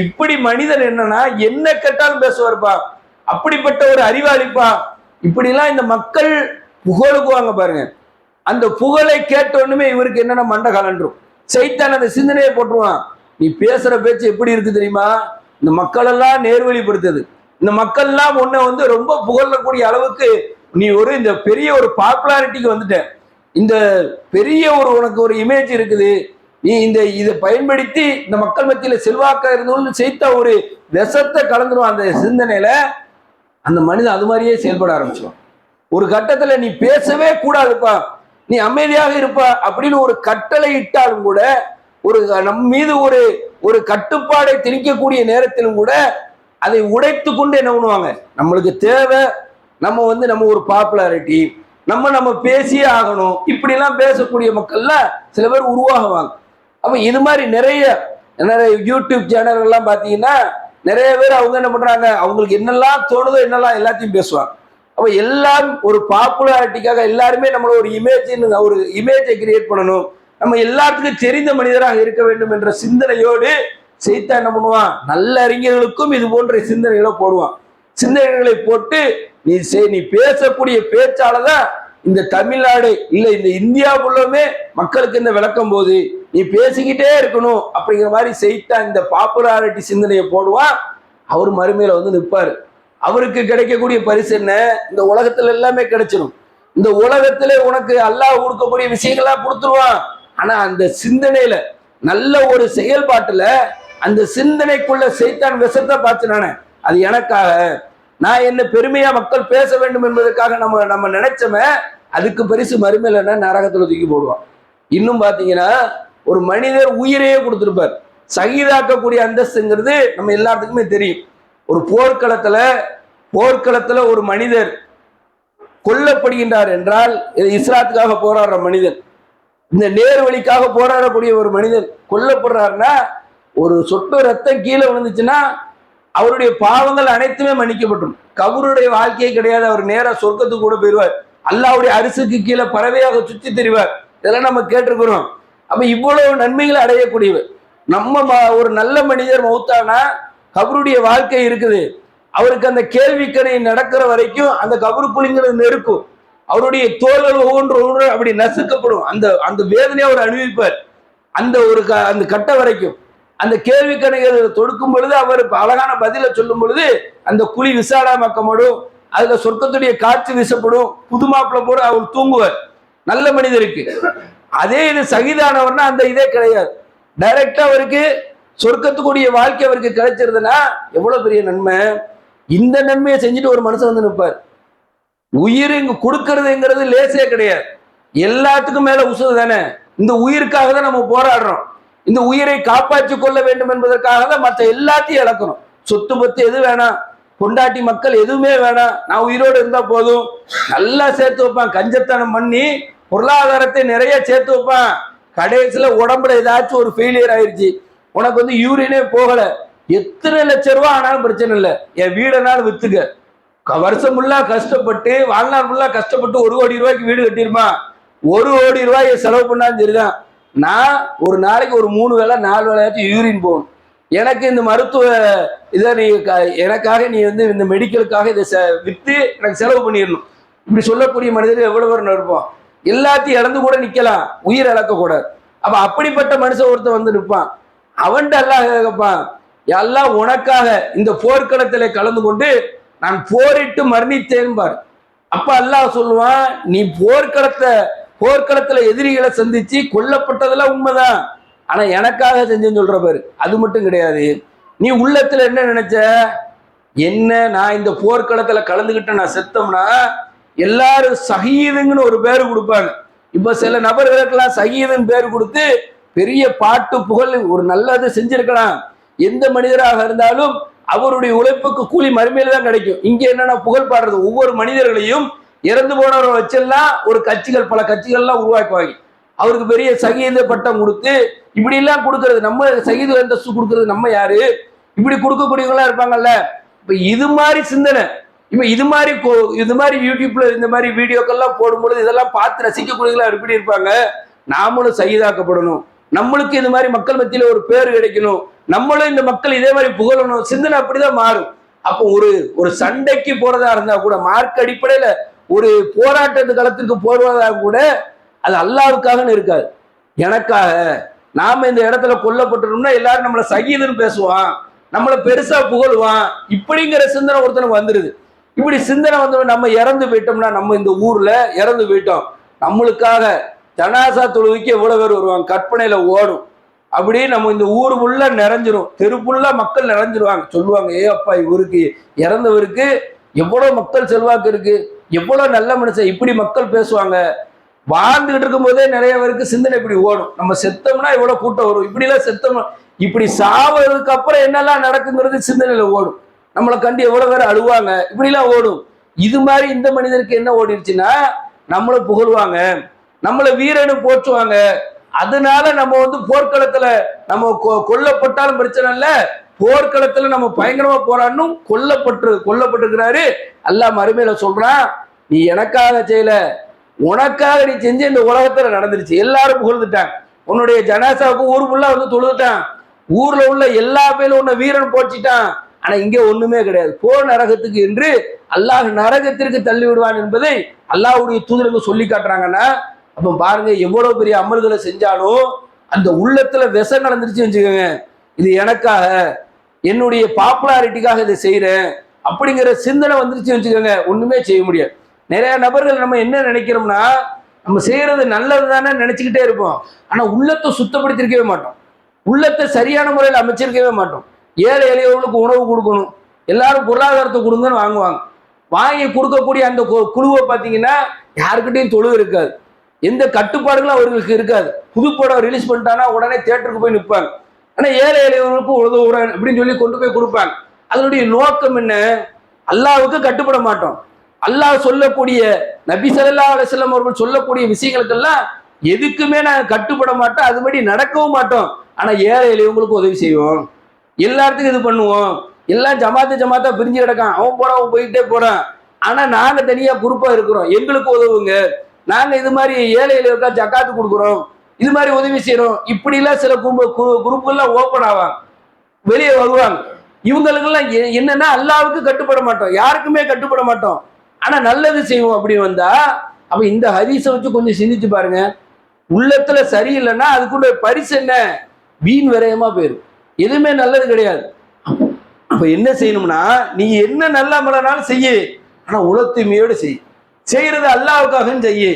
இப்படி மனிதன் என்னன்னா என்ன கேட்டாலும் பேசுவார்ப்பா, அப்படிப்பட்ட ஒரு அறிவாளிப்பா. இப்படிலாம் இந்த மக்கள் புகழுக்குவாங்க பாருங்க. அந்த புகழை கேட்ட ஒண்ணுமே இவருக்கு என்னன்னா மண்டை கலன்றும். சைத்தான் அந்த சிந்தனையை போட்டுருவான். நீ பேசுற பேச்சு எப்படி இருக்கு தெரியுமா? இந்த மக்கள் எல்லாம் நேர்வழிப்படுத்துது, இந்த மக்கள் எல்லாம் உன்னை ரொம்ப புகழக்கூடிய அளவுக்கு நீ இந்த பெரிய ஒரு பாப்புலாரிட்டிக்கு வந்துட்ட, இந்த பெரிய உனக்கு ஒரு இமேஜ் இருக்குது, நீ இதை பயன்படுத்தி இந்த மக்கள் மத்தியில செல்வாக்கா இருந்தோம்னு செய்த ஒரு விஷத்தை கலந்துருவான் அந்த சிந்தனையில. அந்த மனிதன் அது மாதிரியே செயல்பட ஆரம்பிச்சிடும். ஒரு கட்டத்துல நீ பேசவே கூடாதுப்பா, நீ அமைதியாக இருப்பா அப்படின்னு ஒரு கட்டளை இட்டாலும் கூட, ஒரு நம் மீது ஒரு கட்டுப்பாடை திணிக்கக்கூடிய நேரத்திலும் கூட அதை உடைத்து கொண்டு என்ன பண்ணுவாங்க, நம்மளுக்கு தேவை, நம்ம ஒரு பாப்புலாரிட்டி, நம்ம பேசியே ஆகணும், இப்படிலாம் பேசக்கூடிய மக்கள்லாம் சில பேர் உருவாகுவாங்க. அப்ப இது மாதிரி நிறைய யூடியூப் சேனல் எல்லாம் பாத்தீங்கன்னா நிறைய பேர் அவங்க என்ன பண்றாங்க, அவங்களுக்கு என்னெல்லாம் தோணுதோ என்னெல்லாம் எல்லாத்தையும் பேசுவாங்க. அப்ப எல்லாம் ஒரு பாப்புலாரிட்டிக்காக எல்லாருமே நம்மளோட ஒரு இமேஜை கிரியேட் பண்ணணும், நம்ம எல்லாத்துக்கும் தெரிந்த மனிதராக இருக்க வேண்டும் என்ற சிந்தனையோடு சைத்தான் என்ன பண்ணுவான், நல்ல அறிஞர்களுக்கும் இது போன்ற சிந்தனைகளை போடுவான். சிந்தனைகளை போட்டு நீ பேசக்கூடிய பேச்சாலதான் இந்த தமிழ்நாடு இல்ல இந்த இந்தியா ஃபுல்லுமே மக்களுக்கு இந்த விளக்கம் போது நீ பேசிக்கிட்டே இருக்கணும் அப்படிங்கிற மாதிரி சைத்தான் இந்த பாப்புலாரிட்டி சிந்தனையை போடுவான். அவர் மறுமையில நிற்பாரு. அவருக்கு கிடைக்கக்கூடிய பரிசு என்ன? இந்த உலகத்துல எல்லாமே கிடைச்சிடும். இந்த உலகத்துல உனக்கு அல்லாஹ் கொடுக்கக்கூடிய விஷயங்கள்லாம் கொடுத்துருவான். ஆனா அந்த சிந்தனையில நல்ல ஒரு செயல்பாட்டுல அந்த சிந்தனைக்குள்ள சைத்தான் விஷத்தை பார்த்து நானே அது எனக்காக, நான் என்ன பெருமையா மக்கள் பேச வேண்டும் என்பதற்காக நம்ம நினைச்சோமே, அதுக்கு பரிசு மறுமையில என்ன நரகத்துல தூக்கி போடுவான். இன்னும் பாத்தீங்கன்னா ஒரு மனிதர் உயிரையே கொடுத்திருப்பார். சகிதாக்கக்கூடிய அந்தஸ்துங்கிறது நம்ம எல்லாத்துக்குமே தெரியும். ஒரு போர்க்களத்துல ஒரு மனிதர் கொல்லப்படுகின்றார் என்றால், இஸ்லாத்துக்காக போராடுற மனிதன், இந்த நேர் வழிக்காக போராடக்கூடிய ஒரு மனிதன் கொல்லப்படுறாருன்னா, ஒரு சொட்டு ரத்தம் கீழே விழுந்துச்சுன்னா அவருடைய பாவங்கள் அனைத்துமே மன்னிக்கப்பட்டுரும். கபருடைய வாழ்க்கையே கிடையாது, அவர் நேரா சொர்க்கத்துக்கு கூட போயிடுவார். அல்லாஹ்வுடைய அரிசுக்கு கீழே பறவையாக சுற்றி தெரிவார். இதெல்லாம் நம்ம கேட்டிருக்கிறோம். அப்ப இவ்வளவு நன்மைகளை அடையக்கூடியவர். ஒரு நல்ல மனிதர் மௌத்தானா கபருடைய வாழ்க்கை இருக்குது. அவருக்கு அந்த கேள்விக்கணை நடக்கிற வரைக்கும் அந்த கபருக்குழிங்கிறது நெருக்கும். அவருடைய தோள்கள் ஒவ்வொன்று அப்படி நசுக்கப்படும். அந்த வேதனையை அவர் அனுபவிப்பார். அந்த கட்ட வரைக்கும் அந்த கேள்வி கணைகள் தொடுக்கும் பொழுது அவர் அழகான பதில சொல்லும் பொழுது அந்த குழி விசாலமாக்கப்படும், அதுல சொர்க்கத்துடைய காற்று வீசப்படும், புது மாப்பிள்ள போட அவர் தூங்குவார் நல்ல மனிதருக்கு. அதே இது சகிதானவர்னா அந்த இதே கிடையாது. டைரக்டா அவருக்கு சொர்க்கத்துக்குரிய வாழ்க்கை அவருக்கு கிடைச்சிருதுன்னா எவ்வளவு பெரிய நன்மை. இந்த நன்மையை செஞ்சுட்டு ஒரு மனுஷன் வந்து நிற்பார். உயிர் இங்க கொடுக்கறதுங்கிறது லேசே கிடையாது. எல்லாத்துக்கும் மேல உசுறு தானே. இந்த உயிருக்காக தான் நம்ம போராடுறோம். இந்த உயிரை காப்பாற்றி கொள்ள வேண்டும் என்பதற்காக தான் மற்ற எல்லாத்தையும் இழக்கணும். சொத்து பத்து எது வேணாம், பொண்டாட்டி மக்கள் எதுவுமே வேணாம், நான் உயிரோடு இருந்தா போதும். நல்லா சேர்த்து வைப்பான், கஞ்சத்தனம் பண்ணி பொருளாதாரத்தை நிறைய சேர்த்து வைப்பான். கடைசியில உடம்புல ஏதாச்சும் ஒரு ஃபெயிலியர் ஆயிடுச்சு, உனக்கு வந்து யூரினே போகல, எத்தனை லட்சம் ரூபாய் ஆனாலும் பிரச்சனை இல்லை, என் வீடனாலும் வித்துக்க. வருஷம் ஃபுல்லா கஷ்டப்பட்டு வாழ்நாள் ஃபுல்லா கஷ்டப்பட்டு 1 கோடி ரூபாய்க்கு வீடு கட்டிருப்பான். 1 கோடி ரூபாய் செலவு பண்ணாலும் சரிதான். நான் ஒரு நாளைக்கு ஒரு 3 வேளை 4 வேளையாச்சும் யூரின் போகணும். எனக்கு இந்த மருத்துவ இதை நீ எனக்காக நீ வந்து இந்த மெடிக்கலுக்காக இதை வித்து எனக்கு செலவு பண்ணிடணும். இப்படி சொல்லக்கூடிய மனிதர்கள் எவ்வளவு பேர் இருப்போம். எல்லாத்தையும் இழந்து கூட நிக்கலாம், உயிர் இழக்க கூடாது. அப்ப அப்படிப்பட்ட மனுஷன் ஒருத்தன் வந்து நிற்பான். அவன்கிட்ட அல்லாஹ் கேட்பான், எல்லாம் உனக்காக இந்த போர்க்களத்துல கலந்து கொண்டு நான் போரிட்டு மரணித்தேன் பார். அப்ப அல்லாஹ் சொல்லுவான், நீ போர்க்களத்துல எதிரிகளை சந்திச்சு கொல்லப்பட்டதெல்லாம் உண்மைதான், ஆனா எனக்காக செஞ்சேன்னு சொல்ற பாரு. அது மட்டும் கிடையாது, நீ உள்ளத்துல என்ன நினைச்ச, என்ன நான் இந்த போர்க்களத்துல கலந்துகிட்ட நான் செத்தோம்னா எல்லாரும் சஹீதுங்கன்னு ஒரு பேரு கொடுப்பாங்க. இப்ப சில நபர்களுக்கெல்லாம் சஹீதுன்னு பேரு கொடுத்து பெரிய பாட்டு புகழ் ஒரு நல்லது செஞ்சிருக்கலாம். எந்த மனிதராக இருந்தாலும் அவருடைய உழைப்புக்கு கூலி மறுமையில தான் கிடைக்கும். இங்க என்னன்னா புகழ் பாடுறது, ஒவ்வொரு மனிதர்களையும் இறந்து போனவரை வச்செல்லாம் ஒரு கட்சிகள் பல கட்சிகள்லாம் உருவாக்குவாங்க. அவருக்கு பெரிய சகீத பட்டம் கொடுத்து இப்படி எல்லாம் கொடுக்கறது, நம்ம சகீத அந்தஸ்து கொடுக்கறது நம்ம யாரு, இப்படி கொடுக்கக்கூடியவங்களா இருப்பாங்கல்ல. இப்ப இது மாதிரி சிந்தனை, இப்ப இது மாதிரி யூடியூப்ல இந்த மாதிரி வீடியோக்கள்லாம் போடும்பொழுது இதெல்லாம் பார்த்து ரசிக்கக்கூடியவங்களா எப்படி இருப்பாங்க. நாமளும் சகிதாக்கப்படணும், நம்மளுக்கு இது மாதிரி மக்கள் மத்தியில ஒரு பேர் கிடைக்கணும், நம்மளும் இந்த மக்கள் இதே மாதிரி புகழணும், சிந்தனை அப்படிதான் மாறும். அப்போ ஒரு சண்டைக்கு போறதா இருந்தா கூட, மார்க் அடிப்படையில ஒரு போராட்டத்து களத்துக்கு போறதா கூட அது அல்லாவுக்காகன்னு இருக்காது, எனக்காக. நாம இந்த இடத்துல கொல்லப்பட்டோம்னா எல்லாரும் நம்மளை சகீதுன்னு பேசுவான், நம்மளை பெருசா புகழுவான், இப்படிங்கிற சிந்தனை ஒருத்தனுக்கு வந்துருது. இப்படி சிந்தனை வந்து நம்ம இறந்து போயிட்டோம்னா, நம்ம இந்த ஊர்ல இறந்து போயிட்டோம், நம்மளுக்காக ஜனாசா தொழுகைக்கு எவ்வளவு பேர் வருவாங்க, கற்பனையில ஓடும். அப்படி நம்ம இந்த ஊர் ஃபுல்லா நிறைஞ்சிரும், தெரு ஃபுல்லா மக்கள் நிறைஞ்சிருவாங்க. சொல்லுவாங்க, ஏ அப்பா இவருக்கு இறந்தவருக்கு எவ்வளவு மக்கள் செல்வாக்கு இருக்கு, எவ்வளவு நல்ல மனுஷன், இப்படி மக்கள் பேசுவாங்க. வாழ்ந்துகிட்டு இருக்கும் போதே நிறைய பேருக்கு சிந்தனை இப்படி ஓடும், நம்ம செத்தோம்னா எவ்வளவு கூட்டம் வரும், இப்படி எல்லாம் செத்தோம்னா இப்படி சாவதுக்கு அப்புறம் என்னெல்லாம் நடக்குங்கிறது சிந்தனையில ஓடும். நம்மளை கண்டு எவ்வளவு பேர் அழுவாங்க, இப்படி எல்லாம் ஓடும். இது மாதிரி இந்த மனிதருக்கு என்ன ஓடிடுச்சுன்னா, நம்மளை புகழ்வாங்க, நம்மளை வீரனு போற்றுவாங்க. அதனால நம்ம வந்து போர்க்களத்துல நம்ம கொல்லப்பட்டாலும் பிரச்சனை இல்ல, போர்க்களத்துல நம்ம பயங்கரமா போராடணும். கொல்லப்பட்டிருக்கிறாரு. அல்லாஹ் மறுமையில சொல்றான், நீ எனக்காக செய்யல, உனக்காக நீ செஞ்ச இந்த உலகத்துல நடந்துருச்சு. எல்லாரும் புகழ்ந்துட்டாங்க, உன்னுடைய ஜனாசாவுக்கு ஊர் ஃபுல்லா வந்து தொழுதுட்டான், ஊர்ல உள்ள எல்லா பேரும் உன்னை வீரன் போச்சிட்டான். ஆனா இங்க ஒண்ணுமே கிடையாது, போர் நரகத்துக்கு என்று அல்லாஹ் நரகத்திற்கு தள்ளி விடுவான் என்பதை அல்லாஹ்வுடைய தூதர்கள் சொல்லி காட்டுறாங்கன்னா, அப்ப பாருங்க எவ்வளவு பெரிய அமல்களை செஞ்சாலும் அந்த உள்ளத்துல விஷம் நடந்துருச்சு வச்சுக்கோங்க, இது எனக்காக என்னுடைய பாப்புலாரிட்டிக்காக இதை செய்யறேன் அப்படிங்கிற சிந்தனை வந்துருச்சு வச்சுக்கோங்க, ஒண்ணுமே செய்ய முடியாது. நிறைய நபர்கள் நம்ம என்ன நினைக்கிறோம்னா, நம்ம செய்யறது நல்லது தானே நினைச்சுக்கிட்டே இருப்போம், ஆனா உள்ளத்தை சுத்தப்படுத்திருக்கவே மாட்டோம், உள்ளத்தை சரியான முறையில் அமைச்சிருக்கவே மாட்டோம். ஏழை எளியவர்களுக்கு உணவு கொடுக்கணும், எல்லாரும் பொருளாதாரத்தை கொடுங்கன்னு வாங்குவாங்க. வாங்கி கொடுக்கக்கூடிய அந்த குழுவை பார்த்தீங்கன்னா யாருக்கிட்டையும் தொழுவு இருக்காது, எந்த கட்டுப்பாடுகளும் அவர்களுக்கு இருக்காது. புது படம் ரிலீஸ் பண்ணிட்டானா உடனே தியேட்டருக்கு போய் நிற்பாங்க. ஆனால் ஏழை எளியவர்களுக்கும் உதவுறேன் அப்படின்னு சொல்லி கொண்டு போய் கொடுப்பாங்க. அதனுடைய நோக்கம் என்ன, அல்லாஹ்வுக்கு கட்டுப்பட மாட்டோம். அல்லாஹ் சொல்லக்கூடிய நபி ஸல்லல்லாஹு அலைஹி வஸல்லம் அவர்கள் சொல்லக்கூடிய விஷயங்களுக்கெல்லாம் எதுக்குமே நான் கட்டுப்பட மாட்டோம், அதுபடி நடக்கவும் மாட்டோம். ஆனா ஏழை எளியவங்களுக்கு உதவி செய்வோம், எல்லாத்துக்கும் இது பண்ணுவோம். எல்லாம் ஜமாத்தா பிரிஞ்சு கிடக்கான், அவன் போறான் அவன் போயிட்டே போறான், ஆனா நாங்க தனியா குரூப்பா இருக்கிறோம், எங்களுக்கு உதவுங்க, நாங்க இது மாதிரி ஏழை எளியவருக்கா ஜக்காத்து கொடுக்குறோம், இது மாதிரி உதவி செய்யறோம். இப்படி எல்லாம் சில குரூப் எல்லாம் ஓப்பன் ஆவாங்க, வெளியே வருவாங்க. இவங்களுக்கெல்லாம் என்னன்னா அல்லாஹ்வுக்கு கட்டுப்பட மாட்டோம், யாருக்குமே கட்டுப்பட மாட்டோம், ஆனா நல்லது செய்வோம் அப்படின்னு வந்தா, அப்ப இந்த ஹதீஸை வச்சு கொஞ்சம் சிந்திச்சு பாருங்க. உள்ளத்துல சரியில்லைன்னா அதுக்குள்ள பரிசு என்ன, வீண் விரயமா போயிடும், எதுவுமே நல்லது கிடையாது. அப்ப என்ன செய்யணும்னா, நீ என்ன நல்ல அமலனாலும் செய்ய, ஆனா உலகத்தூய்மையோடு செய், செய்யறது அல்லாஹ்வுக்காக செய்ய.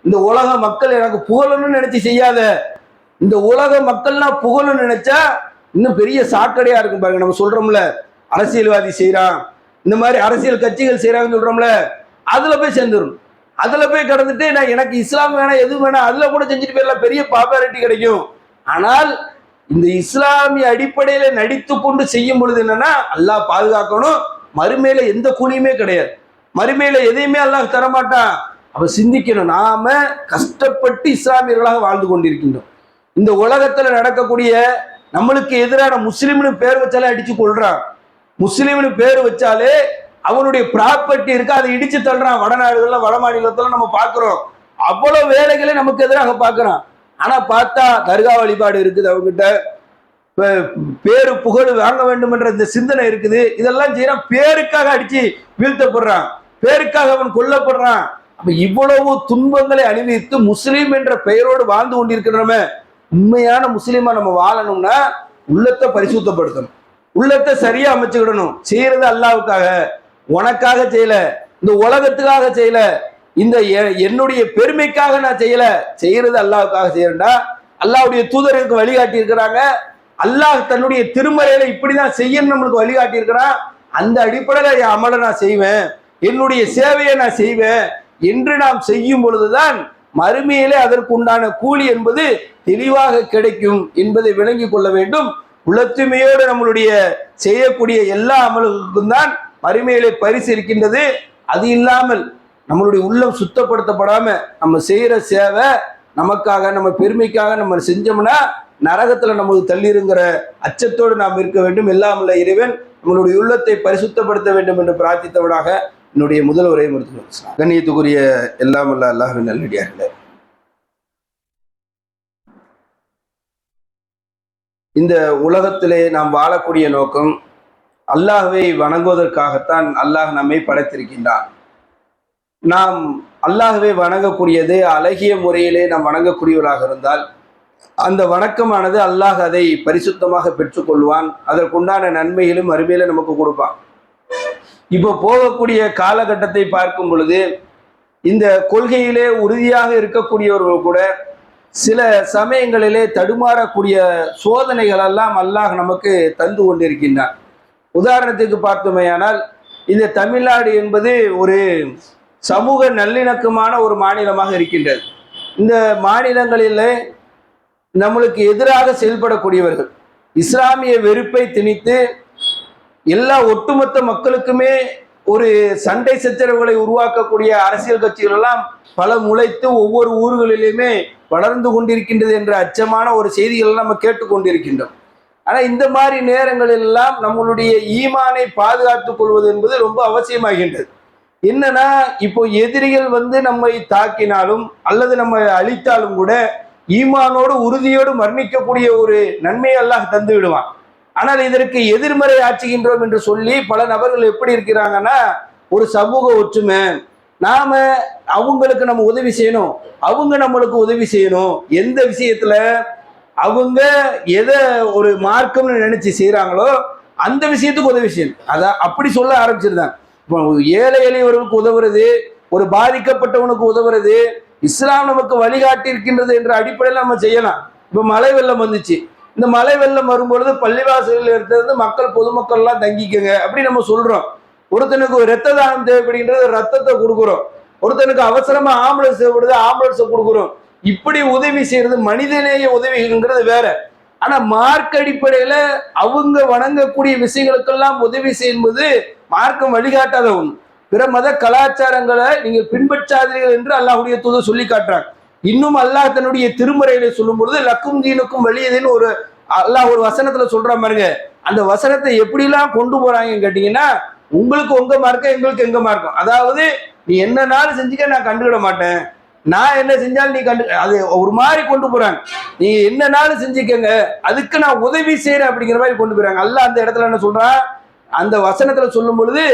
இந்த உலக மக்கள் எனக்கு புகழணும்னு நினைச்சு செய்யாத. இந்த உலக மக்கள்லாம் புகழணும்னு நினைச்சா இன்னும் பெரிய சாக்கடையா இருக்கும் பாருங்க. நம்ம சொல்றோம்ல, அரசியல்வாதி செய்யறான், இந்த மாதிரி அரசியல் கட்சிகள் செய்யறாங்கன்னு சொல்றோம்ல, அதுல போய் சேர்ந்துடணும். அதுல போய் கடந்துட்டு நான் எனக்கு இஸ்லாம் வேணாம் எதுவும் வேணாம் அதுல கூட செஞ்சுட்டு போயிடலாம், பெரிய பாப்புலாரிட்டி கிடைக்கும். ஆனால் இந்த இஸ்லாமிய அடிப்படையில நடித்து கொண்டு செய்யும் பொழுது என்னன்னா அல்லாஹ் பாதுகாக்கணும், மறுமையில எந்த கூலியுமே கிடையாது, மறுமையில எதையுமே அல்லாஹ் தரமாட்டான். அப்ப சிந்திக்கணும், நாம கஷ்டப்பட்டு இஸ்லாமியர்களாக வாழ்ந்து கொண்டிருக்கின்றோம். இந்த உலகத்துல நடக்கக்கூடிய நம்மளுக்கு எதிரான முஸ்லிம்னு பேர் வச்சாலே அடிச்சு கொள்றான், முஸ்லிம்னு பேர் வச்சாலே அவனுடைய ப்ராப்பர்ட்டி இருக்கு அதை இடிச்சு தள்ளுறான். வடநாடுகள்ல வட மாநிலத்துல நம்ம பாக்குறோம், அவ்வளவு வேலைகளை நமக்கு எதிராக பாக்குறான். ஆனா பார்த்தா தர்கா வழிபாடு இருக்குது, அவங்ககிட்ட பேரு புகழ் வாங்க வேண்டும் என்ற இந்த சிந்தனை இருக்குது, இதெல்லாம் செய்யறான், பேருக்காக அடிச்சு வீழ்த்தப்படுறான், பேருக்காக அவன் கொல்லப்படுறான். அப்ப இவ்வளவு துன்பங்களை அனுபவித்து முஸ்லீம் என்ற பெயரோடு வாழ்ந்து கொண்டிருக்கிறோமே, உண்மையான முஸ்லீமா நம்ம வாழணும்னா உள்ளத்தை பரிசுத்தப்படுத்தணும், உள்ளத்தை சரியா அமைச்சுக்கிடணும். செய்யறது அல்லாவுக்காக, உனக்காக செய்யல, இந்த உலகத்துக்காக செய்யல, இந்த என்னுடைய பெருமைக்காக நான் செய்யல, செய்யறது அல்லாவுக்காக செய்யறா. அல்லாவுடைய தூதருக்கு வழிகாட்டி இருக்கிறாங்க, அல்லாஹ் தன்னுடைய திருமறையில இப்படிதான் செய்யணும் நம்மளுக்கு வழிகாட்டி இருக்கிறான். அந்த அடிப்படையில என் அமலை நான் செய்வேன், என்னுடைய சேவையை நான் செய்வேன் என்று நாம் செய்யும் பொழுதுதான் மறுமையிலே அதற்கு உண்டான கூலி என்பது தெளிவாக கிடைக்கும் என்பதை விளங்கி கொள்ள வேண்டும். உளத்துமையோடு நம்மளுடைய செய்யக்கூடிய எல்லா அமல்களுக்கும் தான் மறுமையிலே பரிசு இருக்கின்றது. அது இல்லாமல் நம்மளுடைய உள்ளம் சுத்தப்படுத்தப்படாம நம்ம செய்யற சேவை நமக்காக நம்ம பெருமைக்காக நம்ம செஞ்சோம்னா நரகத்துல நமக்கு தள்ளிருங்கிற அச்சத்தோடு நாம் இருக்க வேண்டும். எல்லாம் உள்ள இறைவன் நம்மளுடைய உள்ளத்தை பரிசுத்தப்படுத்த வேண்டும் என்று பிரார்த்தித்தவனாக என்னுடைய முதல் உரையை முடித்து கண்ணியத்துக்குரிய எல்லாம் உள்ள அல்லாஹ்வின் நல்லடியார்களே, இந்த உலகத்திலே நாம் வாழக்கூடிய நோக்கம் அல்லாஹ்வை வணங்குவதற்காகத்தான் அல்லாஹ் நம்மை படைத்திருக்கின்றான். நாம் அல்லாஹ்வை வணங்கக்கூடியது அழகிய முறையிலே நாம் வணங்கக்கூடியவர்களாக இருந்தால் அந்த வணக்கமானது அல்லாஹ் அதை பரிசுத்தமாக பெற்றுக்கொள்வான், அதற்குண்டான நன்மைகளும் அருமையில நமக்கு கொடுப்பான். இப்போ போகக்கூடிய காலகட்டத்தை பார்க்கும் பொழுது இந்த கொள்கையிலே உறுதியாக இருக்கக்கூடியவர்கள் கூட சில சமயங்களிலே தடுமாறக்கூடிய சோதனைகள் எல்லாம் அல்லாஹ் நமக்கு தந்து கொண்டிருக்கின்றான். உதாரணத்துக்கு பார்த்தோமேயானால் இந்த தமிழ்நாடு என்பது ஒரு சமூக நல்லிணக்கமான ஒரு மாநிலமாக இருக்கின்றது. இந்த மாநிலங்களிலே நம்மளுக்கு எதிராக செயல்படக்கூடியவர்கள் இஸ்லாமிய வெறுப்பை திணித்து எல்லா ஒட்டுமொத்த மக்களுக்குமே ஒரு சண்டை சச்சரவுகளை உருவாக்கக்கூடிய அரசியல் கட்சிகள் எல்லாம் பல முளைத்து ஒவ்வொரு ஊர்களிலுமே வளர்ந்து கொண்டிருக்கின்றது என்ற அச்சமான ஒரு செய்திகள் நம்ம கேட்டுக்கொண்டிருக்கின்றோம். ஆனா இந்த மாதிரி நேரங்களில் எல்லாம் நம்மளுடைய ஈமானை பாதுகாத்துக் கொள்வது என்பது ரொம்ப அவசியமாகின்றது. என்னன்னா இப்போ எதிரிகள் நம்மை தாக்கினாலும் அல்லது நம்ம அழித்தாலும் கூட ஈமானோடு உறுதியோடு மரணிக்கக்கூடிய ஒரு நன்மையை அல்லாஹ் தந்து விடுவான். ஆனால் இதற்கு எதிர்மறை ஆற்றுகின்றோம் என்று சொல்லி பல நபர்கள் எப்படி இருக்கிறாங்கன்னா, ஒரு சமூக ஒற்றுமை, நாம அவங்களுக்கு நம்ம உதவி செய்யணும், அவங்க நம்மளுக்கு உதவி செய்யணும், எந்த விஷயத்துல அவங்க எதை ஒரு மார்க்கம்னு நினைச்சு செய்யறாங்களோ அந்த விஷயத்துக்கு உதவி செய்யணும். அதான் அப்படி சொல்ல ஆரம்பிச்சிருந்தாங்க. இப்போ ஏழை எளியவர்களுக்கு உதவுறது, ஒரு பாதிக்கப்பட்டவனுக்கு உதவுறது இஸ்லாம் நமக்கு வழிகாட்டி இருக்கின்றது என்ற அடிப்படையில் நம்ம செய்யலாம். இப்போ மழை வெள்ளம் வந்துச்சு, இந்த மழை வெள்ளம் வரும்பொழுது பள்ளிவாசலில் இருந்து மக்கள் பொதுமக்கள் எல்லாம் தங்கிக்கங்க அப்படி நம்ம சொல்றோம். ஒருத்தனுக்கு ரத்த தானம் தேவைப்படுகின்றது, ரத்தத்தை கொடுக்குறோம். ஒருத்தனுக்கு அவசரமா ஆம்புலன்ஸ் தேவைப்படுது, ஆம்புலன்ஸை கொடுக்குறோம். இப்படி உதவி செய்யறது மனிதநேய உதவிங்கிறது வேற. ஆனா மார்க்க அடிப்படையில அவங்க வணங்கக்கூடிய விஷயங்களுக்கெல்லாம் உதவி செய்யும்போது மார்க்கம் வழிகாட்டாத ஒண்ணு. பிற மத கலாச்சாரங்களை நீங்கள் பின்பற்றாதீர்கள் என்று அல்லாஹ்வுடைய தூதர் சொல்லி காட்டுறாங்க. இன்னும் அல்லாஹ் தன்னுடைய திருமறையில சொல்லும் பொழுது லக்கும் தீனுக்கும் வலியதுன்னு ஒரு அல்லாஹ் ஒரு வசனத்துல சொல்ற பாருங்க. அந்த வசனத்தை எப்படிலாம் கொண்டு போறாங்கன்னு கேட்டீங்கன்னா, உங்களுக்கு உங்க மார்க்கம், எங்களுக்கு எங்க மார்க்கம். அதாவது நீ என்னன்னாலும் செஞ்சுக்க, நான் கண்டுக்கிட மாட்டேன், நான் என்ன செஞ்சாலும் நீ அது ஒரு மாதிரி கொண்டு போறாங்க. நீ என்னன்னாலும் செஞ்சுக்கங்க, அதுக்கு நான் உதவி செய்யறேன் அப்படிங்கிற மாதிரி கொண்டு போறாங்க. அல்லாஹ் அந்த இடத்துல என்ன சொல்றான், அந்த வசனத்துல சொல்லும் பொழுது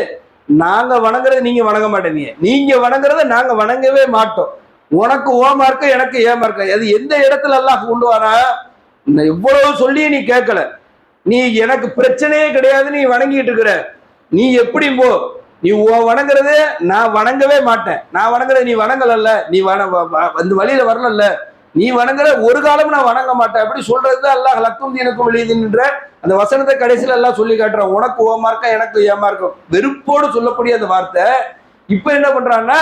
நாங்க வணங்குறத நீங்க வணங்க மாட்டேங்க, நீங்க வணங்குறத நாங்க வணங்கவே மாட்டோம், உனக்கு ஓ மார்க்கம் எனக்கு ஏ மார்க்கம். அது எந்த இடத்துல அல்லாஹ் கொண்டு வரா, எவ்வளவு சொல்லி நீ கேட்கல, நீ எனக்கு பிரச்சனையே கிடையாது, நீ வணங்கிட்டு இருக்கிற, நீ எப்படி போ, நீ வணங்குறது நான் வணங்கவே மாட்டேன், நான் வணங்குறது நீ வணங்கலல்ல, நீ அந்த வழியில வரல, நீ வணங்குற ஒரு காலம் நான் வணங்க மாட்டேன் அப்படி சொல்றதுதான் அல்லாஹ் லக்கும் தீனுக்கும் வலியதீன்ற அந்த வசனத்தை கடைசியில எல்லாம் சொல்லி காட்டுறான். உனக்கு ஓமா இருக்கா எனக்கு ஏமா இருக்கும் வெறுப்போடு சொல்லக்கூடிய அந்த வார்த்தை. இப்ப என்ன பண்றான்னா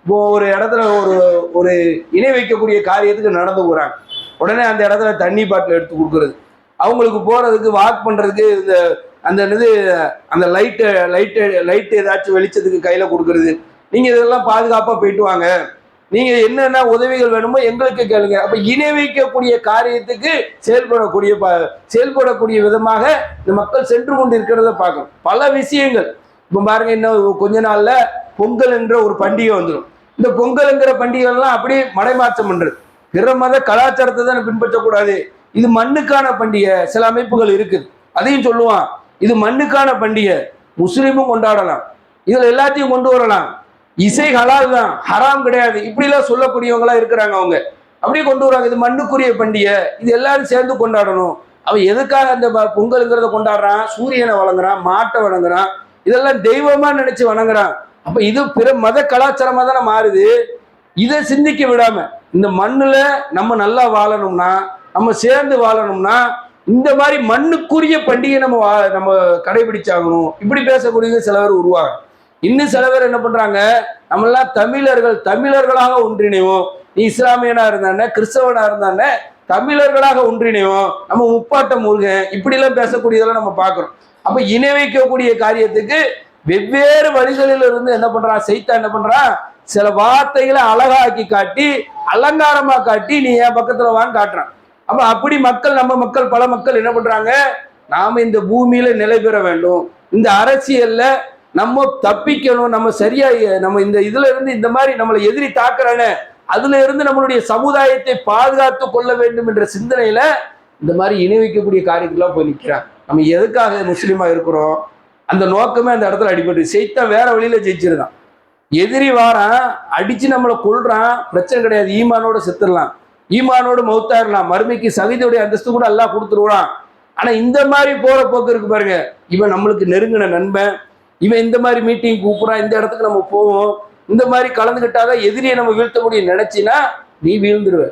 இப்போ ஒரு இடத்துல ஒரு ஒரு இணை வைக்கக்கூடிய காரியத்துக்கு நடந்து போறாங்க. உடனே அந்த இடத்துல தண்ணி பாட்டில் எடுத்து கொடுக்கறது, அவங்களுக்கு போறதுக்கு வாக் பண்றதுக்கு இந்த அந்த இது அந்த லைட்டு ஏதாச்சும் வெளிச்சத்துக்கு கையில கொடுக்கறது, நீங்க இதெல்லாம் பாதுகாப்பா போயிட்டு வாங்க, நீங்க என்னென்ன உதவிகள் வேணுமோ எங்களுக்கு கேளுங்க. அப்ப இணை வைக்கக்கூடிய காரியத்துக்கு செயல்படக்கூடிய விதமாக இந்த மக்கள் சென்று கொண்டு இருக்கிறத பார்க்கணும். பல விஷயங்கள் இப்ப பாருங்க, இன்னும் கொஞ்ச நாள்ல பொங்கல் என்ற ஒரு பண்டிகை வந்துடும். இந்த பொங்கல்ங்கிற பண்டிகைகள்லாம் அப்படியே மடைமாற்றம் பண்றது. பிற மத கலாச்சாரத்தை தான் பின்பற்றக்கூடாது, இது மண்ணுக்கான பண்டிகை. சில அமைப்புகள் இருக்குது, அதையும் சொல்லுவான் இது மண்ணுக்கான பண்டிகை, முஸ்லீமும் கொண்டாடலாம், இதுல எல்லாத்தையும் கொண்டு வரலாம், இசை ஹலால் தான், ஹராம் கிடையாது, இப்படிலாம் சொல்லக்கூடியவங்களா இருக்கிறாங்க. அவங்க அப்படியே கொண்டு வராங்க, இது மண்ணுக்குரிய பண்டிகை, இது எல்லாரும் சேர்ந்து கொண்டாடணும். அவன் எதுக்காக அந்த பொங்கலுங்கிறத கொண்டாடுறான்? சூரியனை வணங்குறான், மாட்டை வணங்குறான், இதெல்லாம் தெய்வமா நினைச்சு வணங்குறான். அப்ப இது பிற மத கலாச்சாரமா தானே மாறுது. இதை சிந்திக்க விடாம இந்த மண்ணுல நம்ம நல்லா வாழணும்னா, நம்ம சேர்ந்து வாழணும்னா இந்த மாதிரி மண்ணுக்குரிய பண்டிகை நம்ம கடைபிடிச்சாகணும். இப்படி பேசக்கூடிய சில பேர் உருவாங்க. இன்னும் சில பேர் என்ன பண்றாங்க, நம்ம எல்லாம் தமிழர்களாக ஒன்றிணைவோம், நீ இஸ்லாமியனா இருந்தானே கிறிஸ்தவனா இருந்தானே தமிழர்களாக ஒன்றிணைவோம், நம்ம முப்பாட்ட முருகன், இப்படி எல்லாம் பேசக்கூடியதெல்லாம் நம்ம பார்க்கிறோம். அப்ப இணை வைக்கக்கூடிய காரியத்துக்கு வெவ்வேறு வழிகளில் இருந்து என்ன பண்றான் சைத்தான், என்ன பண்றான், சில வார்த்தைகளை அழகாக்கி காட்டி அலங்காரமா காட்டி நீ என் பக்கத்துல வான்னு காட்டுறான். அப்ப அப்படி மக்கள், நம்ம மக்கள், பல மக்கள் என்ன பண்றாங்க, நாம இந்த பூமியில நிலை பெற வேண்டும், இந்த அரசியல்ல நம்ம தப்பிக்கணும், நம்ம சரியா நம்ம இந்த இதுல இருந்து இந்த மாதிரி நம்மளை எதிரி தாக்குறானே அதுல இருந்து நம்மளுடைய சமுதாயத்தை பாதுகாத்து கொள்ள வேண்டும் என்ற சிந்தனையில இந்த மாதிரி இணை வைக்கக்கூடிய காரியத்துலாம் போய் நிற்கிறான். நம்ம எதுக்காக முஸ்லீமா இருக்கிறோம், அந்த நோக்கமே அந்த இடத்துல அடிபட்டு சைத்தான் வேற வழியில ஜெயிச்சிருந்தான். எதிரி வாரான், அடிச்சு நம்மளை கொள்றான், பிரச்சனை கிடையாது, ஈமானோட செத்துடலாம், ஈமானோடு மௌத்தாயிரலாம், மறுமைக்கு சகிதோடைய அந்தஸ்து கூட எல்லாம் கொடுத்துருவான். ஆனா இந்த மாதிரி போற போக்கு இருக்கு பாருங்க, இவன் நம்மளுக்கு நெருங்கின நண்பன், இவன் இந்த மாதிரி மீட்டிங் கூப்பிடுறான், இந்த இடத்துக்கு நம்ம போவோம், இந்த மாதிரி கலந்துகிட்டாதான் எதிரியை நம்ம வீழ்த்த முடியும் நினைச்சினா நீ வீழ்ந்துருவ.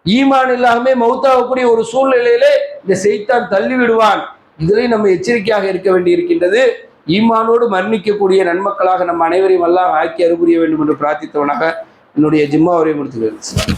ஈமான் இல்லாம மௌத்தாகக்கூடிய ஒரு சூழ்நிலையிலே இந்த சைத்தான் தள்ளி விடுவான். இதுலையும் நம்ம எச்சரிக்கையாக இருக்க வேண்டி இருக்கின்றது. ஈமானோடு மரணிக்கக்கூடிய நன்மக்களாக நம்ம அனைவரையும் எல்லாம் ஆக்கி அருள் புரிய வேண்டும் என்று பிரார்த்தித்தவனாக என்னுடைய ஜிம்மா உரையை முடித்துக்கிறேன்.